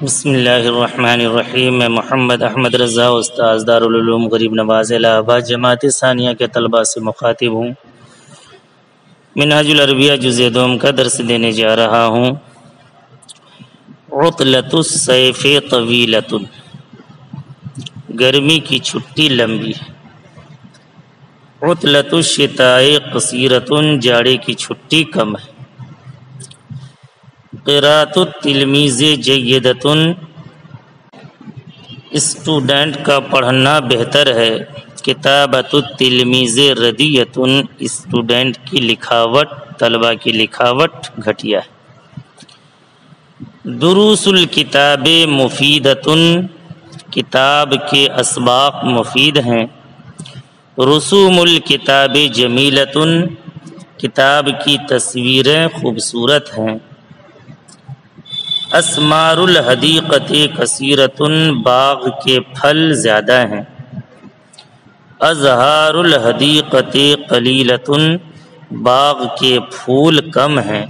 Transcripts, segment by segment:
بسم اللہ الرحمن الرحیم۔ میں محمد احمد رضا استاذ دارالعلوم غریب نواز الہ آباد جماعت ثانیہ کے طلباء سے مخاطب ہوں۔ منہاج العربیہ جزء دوم کا درس دینے جا رہا ہوں۔ عطلۃ الصیف طویلۃ، گرمی کی چھٹی لمبی ہے۔ عطلۃ الشتاء قصیرۃ، جاڑے کی چھٹی کم ہے۔ قراءۃ التلمیذ جیدۃ، اسٹوڈنٹ کا پڑھنا بہتر ہے۔ کتابۃ التلمیذ ردیۃ، اسٹوڈنٹ کی لکھاوٹ، طلبہ کی لکھاوٹ گھٹیا ہے۔ دروس الکتاب مفیدۃ، کتاب کے اسباق مفید ہیں۔ رسوم الکتاب جمیلۃ، کتاب کی تصویریں خوبصورت ہیں۔ اسمار الحدیقۃ کثیرۃ، باغ کے پھل زیادہ ہیں۔ ازہار الحدیقۃ قلیلۃ، باغ کے پھول کم ہیں۔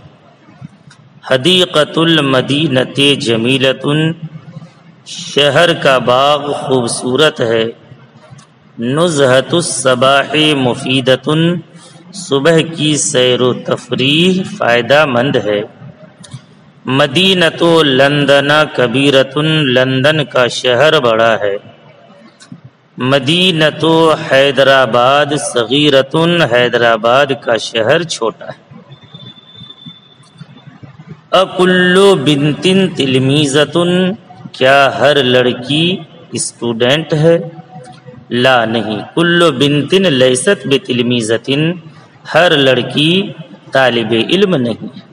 حدیقۃ المدینۃ جمیلۃ، شہر کا باغ خوبصورت ہے۔ نزہۃ الصباح مفیدۃ، صبح کی سیر و تفریح فائدہ مند ہے۔ مدینۃ لندن کبیرۃ، لندن کا شہر بڑا ہے۔ مدینۃ حیدرآباد صغیرۃ، حیدرآباد کا شہر چھوٹا ہے۔ اکل بنت تلمیذۃ، کیا ہر لڑکی اسٹوڈنٹ ہے؟ لا نہیں، کل بنت لیست بتلمیذۃ، ہر لڑکی طالب علم نہیں ہے۔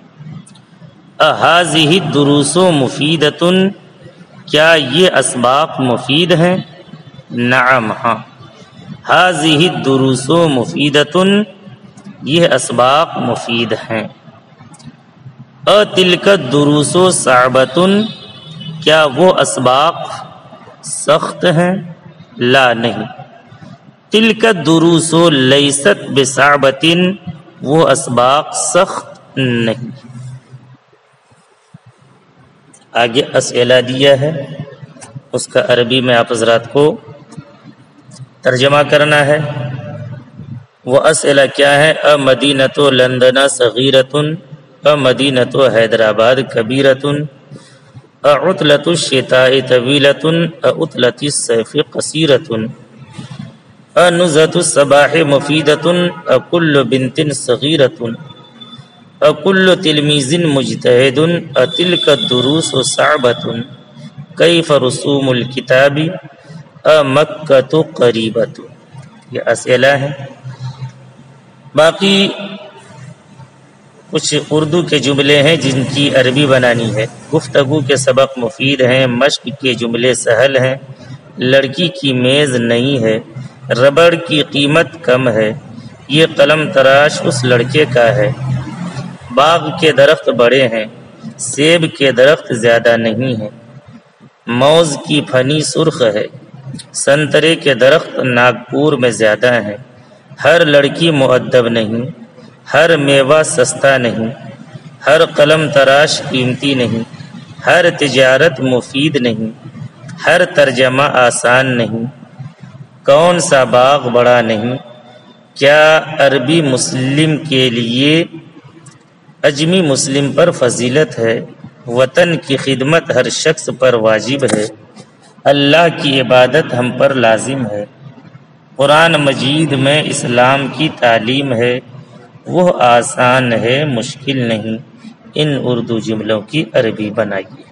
اہذہ الدروس مفیدۃ، کیا یہ اسباق مفید ہیں؟ نعم، ہاں۔ ہذہ الدروس مفیدۃ، یہ اسباق مفید ہیں۔ تلک الدروس صعبۃ، کیا وہ اسباق سخت ہیں؟ لا نہیں، تلک الدروس لیست بصعبۃ، وہ اسباق سخت نہیں۔ آگے اسئلہ دیا ہے، اس کا عربی میں آپ حضرات کو ترجمہ کرنا ہے۔ وہ اسئلہ کیا ہے؟ مدینۃ لندن صغیرۃ، مدینۃ حیدرآباد کبیرۃ، عطلۃ الشتاء طویلۃ، عطلۃ الصیف قصیرۃ، نزہۃ الصباح مفیدۃ، کل بنت صغیرۃ، کل تلمیذ مجتہد، تلک الدروس صعبۃ، کیف رسوم الکتاب، مکۃ قریبۃ۔ یہ اسئلہ ہیں۔ باقی کچھ اردو کے جملے ہیں جن کی عربی بنانی ہے۔ گفتگو کے سبق مفید ہیں، مشق کے جملے سہل ہیں۔ لڑکی کی میز نئی ہے، ربڑ کی قیمت کم ہے، یہ قلم تراش اس لڑکے کا ہے۔ باغ کے درخت بڑے ہیں، سیب کے درخت زیادہ نہیں ہیں۔ موز کی پھنی سرخ ہے، سنترے کے درخت ناگپور میں زیادہ ہیں۔ ہر لڑکی مؤدب نہیں، ہر میوہ سستا نہیں، ہر قلم تراش قیمتی نہیں، ہر تجارت مفید نہیں، ہر ترجمہ آسان نہیں۔ کون سا باغ بڑا نہیں؟ کیا عربی مسلم کے لیے اجمی مسلم پر فضیلت ہے؟ وطن کی خدمت ہر شخص پر واجب ہے۔ اللہ کی عبادت ہم پر لازم ہے۔ قرآن مجید میں اسلام کی تعلیم ہے، وہ آسان ہے، مشکل نہیں۔ ان اردو جملوں کی عربی بنائیے۔